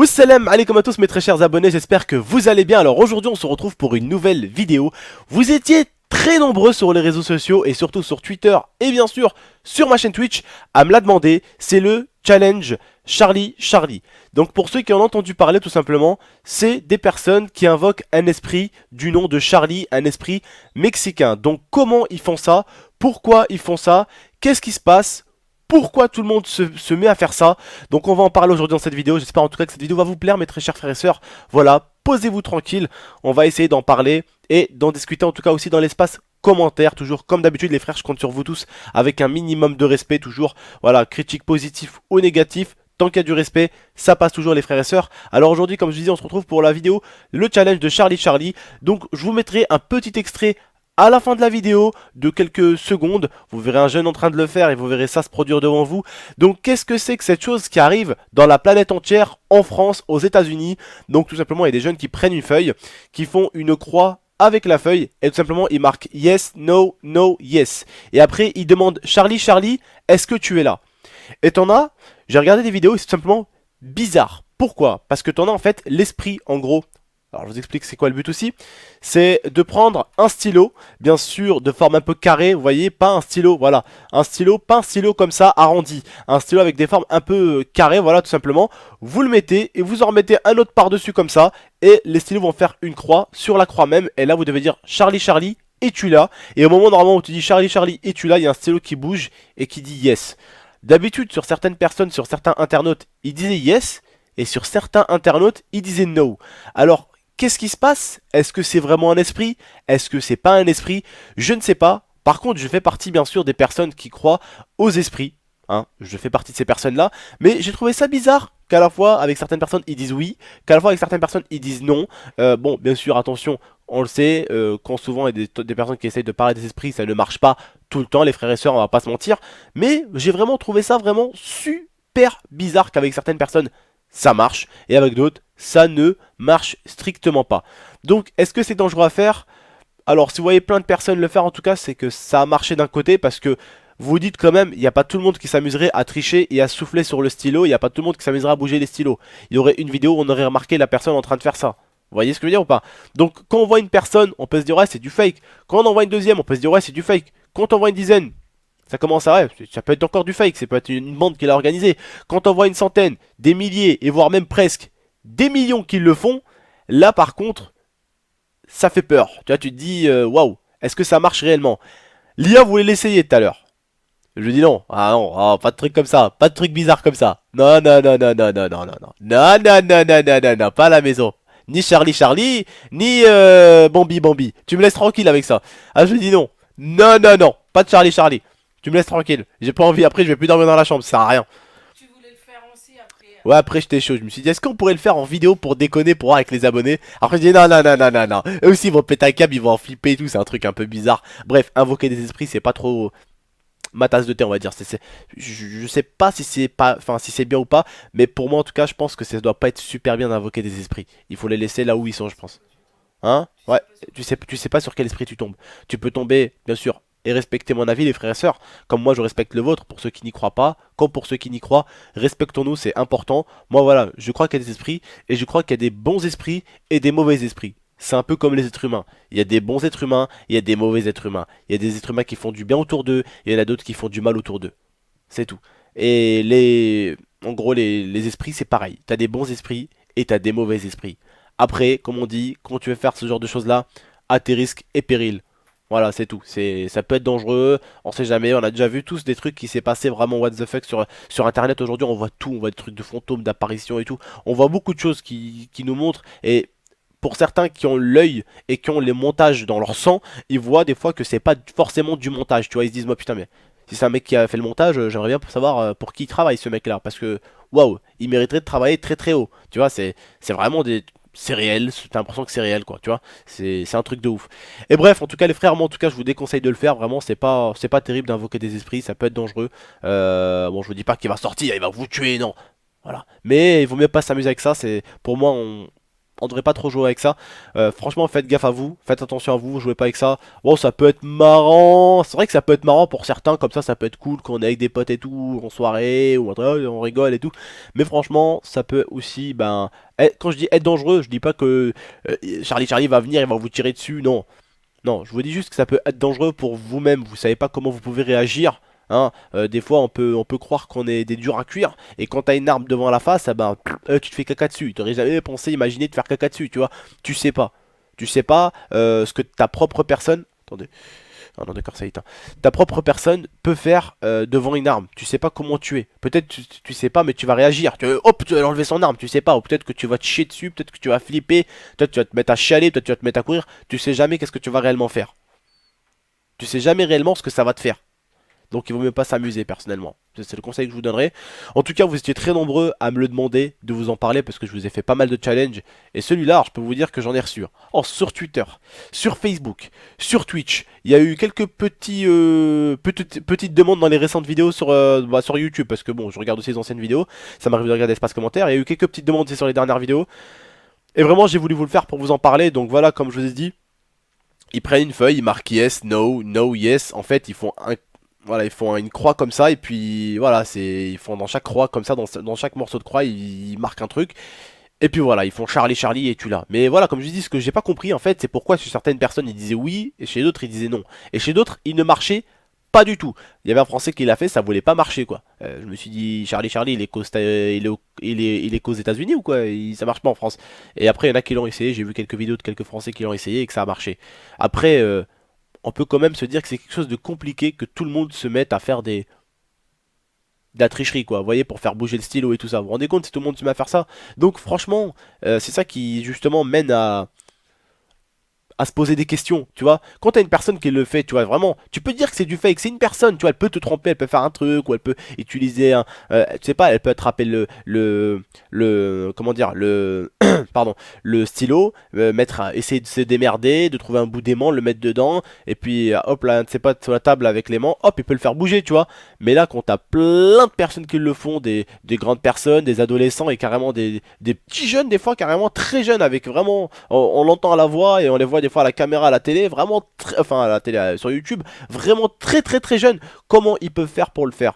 Salam alaikum à tous mes très chers abonnés, j'espère que vous allez bien. Alors aujourd'hui on se retrouve pour une nouvelle vidéo. Vous étiez très nombreux sur les réseaux sociaux et surtout sur Twitter et bien sûr sur ma chaîne Twitch à me la demander. C'est le challenge Charlie Charlie. Donc pour ceux qui en ont entendu parler tout simplement, c'est des personnes qui invoquent un esprit du nom de Charlie, un esprit mexicain. Donc comment ils font ça? Pourquoi ils font ça? Qu'est-ce qui se passe? Pourquoi tout le monde se met à faire ça? Donc on va en parler aujourd'hui dans cette vidéo. J'espère en tout cas que cette vidéo va vous plaire mes très chers frères et sœurs. Voilà, posez-vous tranquille. On va essayer d'en parler et d'en discuter en tout cas aussi dans l'espace commentaire. Toujours comme d'habitude les frères, je compte sur vous tous avec un minimum de respect. Toujours, voilà, critique positif ou négatif. Tant qu'il y a du respect, ça passe toujours les frères et sœurs. Alors aujourd'hui, comme je disais, on se retrouve pour la vidéo, le challenge de Charlie Charlie. Donc je vous mettrai un petit extrait à la fin de la vidéo de quelques secondes. Vous verrez un jeune en train de le faire et vous verrez ça se produire devant vous. Donc qu'est-ce que c'est que cette chose qui arrive dans la planète entière, en France, aux États-Unis? Donc tout simplement il y a des jeunes qui prennent une feuille, qui font une croix avec la feuille et tout simplement ils marquent yes, no, no, yes. Et après ils demandent Charlie, Charlie, est-ce que tu es là? Et t'en as, j'ai regardé des vidéos et c'est tout simplement bizarre. Pourquoi? Parce que t'en as en fait l'esprit en gros. Alors je vous explique c'est quoi le but aussi. C'est de prendre un stylo, bien sûr de forme un peu carrée, vous voyez, pas un stylo, voilà. Un stylo, pas un stylo comme ça arrondi. Un stylo avec des formes un peu carrées, voilà tout simplement. Vous le mettez et vous en remettez un autre par-dessus comme ça. Et les stylos vont faire une croix sur la croix même. Et là vous devez dire Charlie Charlie, es-tu là? Et au moment normalement où tu dis Charlie Charlie, es-tu là? Il y a un stylo qui bouge et qui dit yes. D'habitude sur certaines personnes, sur certains internautes, ils disaient yes. Et sur certains internautes, ils disaient no. Alors qu'est-ce qui se passe? Est-ce que c'est vraiment un esprit? Est-ce que c'est pas un esprit? Je ne sais pas. Par contre, je fais partie bien sûr des personnes qui croient aux esprits. Hein, je fais partie de ces personnes-là. Mais j'ai trouvé ça bizarre qu'à la fois avec certaines personnes ils disent oui, qu'à la fois avec certaines personnes ils disent non. Bon, bien sûr, attention, on le sait, quand souvent il y a des personnes qui essayent de parler des esprits, ça ne marche pas tout le temps, les frères et sœurs, on va pas se mentir. Mais j'ai vraiment trouvé ça vraiment super bizarre qu'avec certaines personnes ça marche et avec d'autres ça ne marche strictement pas. Donc est-ce que c'est dangereux à faire? Alors si vous voyez plein de personnes le faire en tout cas c'est que ça a marché d'un côté parce que vous vous dites quand même il n'y a pas tout le monde qui s'amuserait à tricher et à souffler sur le stylo, il n'y a pas tout le monde qui s'amuserait à bouger les stylos. Il y aurait une vidéo où on aurait remarqué la personne en train de faire ça. Vous voyez ce que je veux dire ou pas? Donc quand on voit une personne on peut se dire ouais c'est du fake. Quand on en voit une deuxième on peut se dire ouais c'est du fake. Quand on voit une dizaine ça commence à... Ouais, ça peut être encore du fake, ça peut être une bande qui l'a organisé. Quand on voit une centaine, des milliers, et voire même presque des millions qui le font, là par contre, ça fait peur. Tu vois, tu te dis, waouh, est-ce que ça marche réellement? L'IA voulait l'essayer tout à l'heure. Je dis non, ah non, ah, pas de truc comme ça, pas de truc bizarre comme ça. Non, non, non, non, non, non, non, non, non, non, non, non, non, non, non, non, pas à la maison. Ni Charlie Charlie, ni Bambi Bambi. Tu me laisses tranquille avec ça. Ah, je dis non. Non, non, non, pas de Charlie Charlie. Tu me laisses tranquille. J'ai pas envie. Après, je vais plus dormir dans la chambre. Ça sert à rien. Tu voulais le faire aussi après. Ouais, après, j'étais chaud. Je me suis dit, est-ce qu'on pourrait le faire en vidéo pour déconner, pour voir avec les abonnés? Après, je dis, non, non, non, non, non, non. Eux aussi, ils vont péter un câble, ils vont en flipper et tout. C'est un truc un peu bizarre. Bref, invoquer des esprits, c'est pas trop ma tasse de thé, on va dire. Je sais pas si c'est pas, enfin, si c'est bien ou pas. Mais pour moi, en tout cas, je pense que ça doit pas être super bien d'invoquer des esprits. Il faut les laisser là où ils sont, je pense. Hein? Ouais. Tu sais pas sur quel esprit tu tombes. Tu peux tomber, bien sûr, et respectez mon avis les frères et sœurs, comme moi je respecte le vôtre pour ceux qui n'y croient pas, comme pour ceux qui n'y croient, respectons-nous, c'est important. Moi voilà, je crois qu'il y a des esprits, et je crois qu'il y a des bons esprits et des mauvais esprits. C'est un peu comme les êtres humains. Il y a des bons êtres humains, il y a des mauvais êtres humains. Il y a des êtres humains qui font du bien autour d'eux, et il y en a d'autres qui font du mal autour d'eux. C'est tout. Et en gros, les esprits c'est pareil. T'as des bons esprits et t'as des mauvais esprits. Après, comme on dit, quand tu veux faire ce genre de choses là, à tes risques et périls. Voilà, c'est tout. Ça peut être dangereux, on sait jamais. On a déjà vu tous des trucs qui s'est passé vraiment what the fuck sur internet aujourd'hui. On voit tout, on voit des trucs de fantômes, d'apparitions et tout. On voit beaucoup de choses qui nous montrent. Et pour certains qui ont l'œil et qui ont les montages dans leur sang, ils voient des fois que c'est pas forcément du montage. Tu vois, ils se disent, moi putain, mais si c'est un mec qui a fait le montage, j'aimerais bien savoir pour qui il travaille ce mec là. Parce que waouh, il mériterait de travailler très très haut. Tu vois, c'est vraiment des. C'est réel, t'as l'impression que c'est réel quoi, tu vois, c'est un truc de ouf. Et bref, en tout cas les frères, moi en tout cas je vous déconseille de le faire, vraiment c'est pas terrible d'invoquer des esprits, ça peut être dangereux. Bon je vous dis pas qu'il va sortir, il va vous tuer, non. Voilà. Mais il vaut mieux pas s'amuser avec ça. C'est pour moi, on devrait pas trop jouer avec ça. Franchement, faites gaffe à vous, faites attention à vous, jouez pas avec ça. Bon, ça peut être marrant. C'est vrai que ça peut être marrant pour certains, comme ça peut être cool quand on est avec des potes et tout, en soirée, ou on rigole et tout. Mais franchement, ça peut aussi, ben, quand je dis être dangereux, je dis pas que Charlie va venir et va vous tirer dessus. Non, non, je vous dis juste que ça peut être dangereux pour vous-même. Vous savez pas comment vous pouvez réagir. Hein. Des fois, on peut croire qu'on est des durs à cuire. Et quand t'as une arme devant la face, eh ben, tu te fais caca dessus. T'aurais jamais pensé, imaginer te faire caca dessus, tu vois. Tu sais pas. Tu sais pas ce que ta propre personne. Attendez. Ah non, d'accord, ça y est. Ta propre personne peut faire devant une arme. Tu sais pas comment tuer. Peut-être tu sais pas, mais tu vas réagir. Hop, tu vas enlever son arme. Tu sais pas. Ou peut-être que tu vas te chier dessus. Peut-être que tu vas flipper. Peut-être que tu vas te mettre à chialer. Peut-être que tu vas te mettre à courir. Tu sais jamais qu'est-ce que tu vas réellement faire. Tu sais jamais réellement ce que ça va te faire. Donc il vaut mieux pas s'amuser personnellement. C'est le conseil que je vous donnerai. En tout cas, vous étiez très nombreux à me le demander, de vous en parler, parce que je vous ai fait pas mal de challenges. Et celui-là, je peux vous dire que j'en ai reçu. Oh, sur Twitter, sur Facebook, sur Twitch. Il y a eu quelques petites demandes dans les récentes vidéos sur YouTube, parce que bon, je regarde aussi les anciennes vidéos. Ça m'arrive de regarder l'espace commentaire. Il y a eu quelques petites demandes aussi sur les dernières vidéos. Et vraiment, j'ai voulu vous le faire pour vous en parler. Donc voilà, comme je vous ai dit, ils prennent une feuille, ils marquent yes, no, no, yes. En fait, ils font une croix comme ça, et puis voilà, ils font dans chaque croix comme ça, dans chaque morceau de croix, ils marquent un truc. Et puis voilà, ils font Charlie, Charlie et tu l'as. Mais voilà, comme je dis, ce que j'ai pas compris en fait, c'est pourquoi chez certaines personnes ils disaient oui, et chez d'autres ils disaient non. Et chez d'autres, il ne marchait pas du tout. Il y avait un Français qui l'a fait, ça voulait pas marcher quoi. Je me suis dit, Charlie, Charlie, il est qu'aux États-Unis ou quoi? Ça marche pas en France. Et après, il y en a qui l'ont essayé, j'ai vu quelques vidéos de quelques Français qui l'ont essayé et que ça a marché. Après, on peut quand même se dire que c'est quelque chose de compliqué que tout le monde se mette à faire de la tricherie quoi, vous voyez, pour faire bouger le stylo et tout ça. Vous vous rendez compte si tout le monde se met à faire ça? Donc franchement, c'est ça qui justement mène à se poser des questions, tu vois. Quand t'as une personne qui le fait, tu vois, vraiment, tu peux dire que c'est du fake, c'est une personne, tu vois, elle peut te tromper, elle peut faire un truc, ou elle peut utiliser tu sais pas, elle peut attraper comment dire, pardon, le stylo, essayer de se démerder, de trouver un bout d'aimant, le mettre dedans, et puis hop là, c'est pas sur la table avec l'aimant, hop, il peut le faire bouger, tu vois. Mais là, quand t'as plein de personnes qui le font, des grandes personnes, des adolescents et carrément des petits jeunes, des fois carrément très jeunes, avec vraiment, on l'entend à la voix et on les voit des fois à la caméra, à la télé, vraiment, enfin à la télé, sur YouTube, vraiment très très très jeunes. Comment ils peuvent faire pour le faire?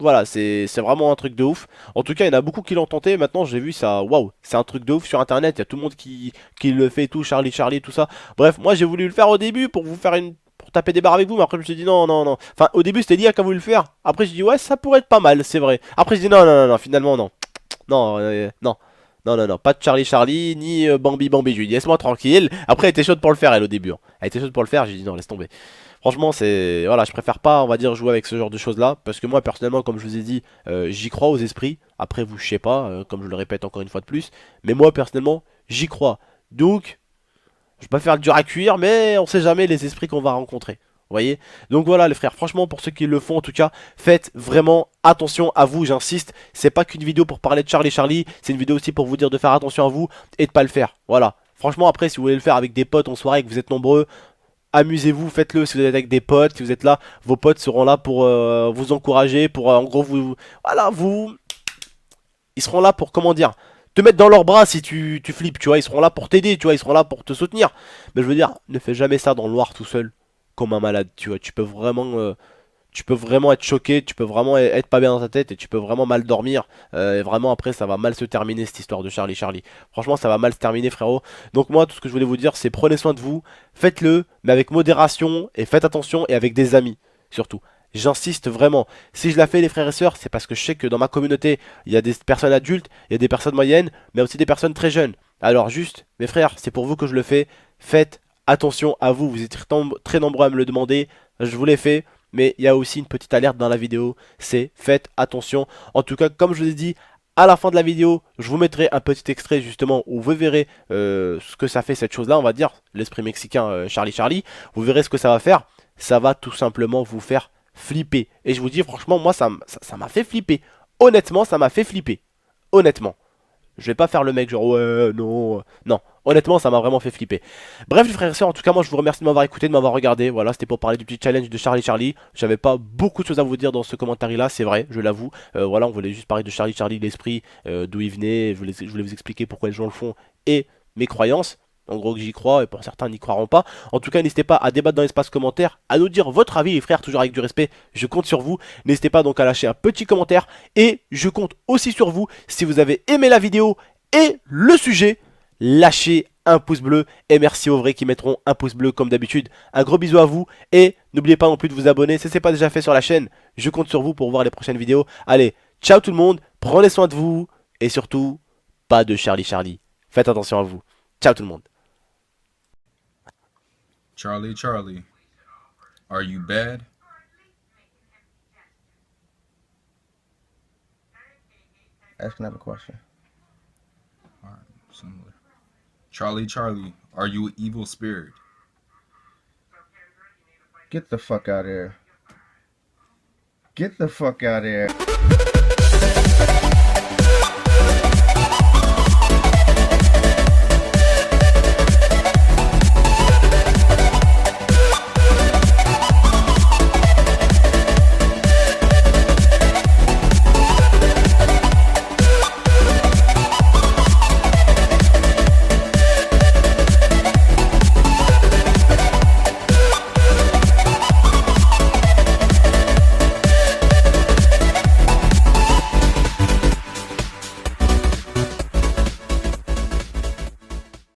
Voilà, c'est vraiment un truc de ouf. En tout cas, il y en a beaucoup qui l'ont tenté. Maintenant, j'ai vu ça. Waouh, c'est un truc de ouf sur internet. Il y a tout le monde qui le fait, tout. Charlie, Charlie, tout ça. Bref, moi j'ai voulu le faire au début pour vous faire pour taper des barres avec vous. Mais après, je me suis dit non, non, non. Enfin, au début, c'était Lia qui a voulu le faire. Après, j'ai dit ouais, ça pourrait être pas mal, c'est vrai. Après, j'ai dit non, non, non, non, finalement, non. Non, non. Non, non, non, pas de Charlie Charlie, ni Bambi Bambi. Je lui ai dit, laisse-moi tranquille. Après, elle était chaude pour le faire, elle, au début. Hein. Elle était chaude pour le faire, j'ai dit, non, laisse tomber. Franchement, c'est. Voilà, je préfère pas, on va dire, jouer avec ce genre de choses-là. Parce que moi, personnellement, comme je vous ai dit, j'y crois aux esprits. Après, vous, je sais pas, comme je le répète encore une fois de plus. Mais moi, personnellement, j'y crois. Donc, je vais pas faire le dur à cuire, mais on sait jamais les esprits qu'on va rencontrer. Vous voyez? Donc voilà les frères, franchement pour ceux qui le font en tout cas, faites vraiment attention à vous, j'insiste. C'est pas qu'une vidéo pour parler de Charlie Charlie, c'est une vidéo aussi pour vous dire de faire attention à vous et de pas le faire. Voilà. Franchement après si vous voulez le faire avec des potes en soirée et que vous êtes nombreux, amusez-vous, faites-le si vous êtes avec des potes, si vous êtes là, vos potes seront là pour vous encourager, pour en gros voilà, ils seront là pour comment dire, te mettre dans leurs bras si tu flippes, tu vois, ils seront là pour t'aider, tu vois, ils seront là pour te soutenir. Mais je veux dire, ne fais jamais ça dans le noir tout seul, comme un malade, tu vois, tu peux vraiment être choqué, tu peux vraiment être pas bien dans ta tête et tu peux vraiment mal dormir. Et vraiment après ça va mal se terminer cette histoire de Charlie Charlie. Franchement ça va mal se terminer frérot. Donc moi tout ce que je voulais vous dire c'est prenez soin de vous, faites-le, mais avec modération et faites attention et avec des amis surtout. J'insiste vraiment. Si je la fais les frères et sœurs, c'est parce que je sais que dans ma communauté, il y a des personnes adultes, il y a des personnes moyennes, mais aussi des personnes très jeunes. Alors juste, mes frères, c'est pour vous que je le fais. Faites attention à vous. Vous êtes très nombreux à me le demander. Je vous l'ai fait. Mais il y a aussi une petite alerte dans la vidéo. C'est faites attention. En tout cas, comme je vous ai dit, à la fin de la vidéo, je vous mettrai un petit extrait justement où vous verrez ce que ça fait cette chose-là, on va dire. L'esprit mexicain Charlie Charlie. Vous verrez ce que ça va faire. Ça va tout simplement vous faire flipper. Et je vous dis franchement, moi ça m'a fait flipper. Honnêtement, ça m'a fait flipper. Honnêtement. Je vais pas faire le mec genre ouais, non. Non, honnêtement, ça m'a vraiment fait flipper. Bref, les frères et sœurs, en tout cas, moi je vous remercie de m'avoir écouté, de m'avoir regardé. Voilà, c'était pour parler du petit challenge de Charlie Charlie. J'avais pas beaucoup de choses à vous dire dans ce commentaire-là, c'est vrai, je l'avoue. Voilà, on voulait juste parler de Charlie Charlie, l'esprit, d'où il venait. Je voulais vous expliquer pourquoi les gens le font et mes croyances. En gros que j'y crois et pour certains n'y croiront pas. En tout cas, n'hésitez pas à débattre dans l'espace commentaire, à nous dire votre avis les frères, toujours avec du respect, je compte sur vous. N'hésitez pas donc à lâcher un petit commentaire et je compte aussi sur vous si vous avez aimé la vidéo et le sujet, lâchez un pouce bleu et merci aux vrais qui mettront un pouce bleu comme d'habitude. Un gros bisou à vous et n'oubliez pas non plus de vous abonner si ce n'est pas déjà fait sur la chaîne. Je compte sur vous pour voir les prochaines vidéos. Allez, ciao tout le monde, prenez soin de vous et surtout, pas de Charlie Charlie. Faites attention à vous. Ciao tout le monde. Charlie, Charlie, are you bad? Ask another question. Alright, similar. Charlie, Charlie, are you an evil spirit? Get the fuck out of here. Get the fuck out of here.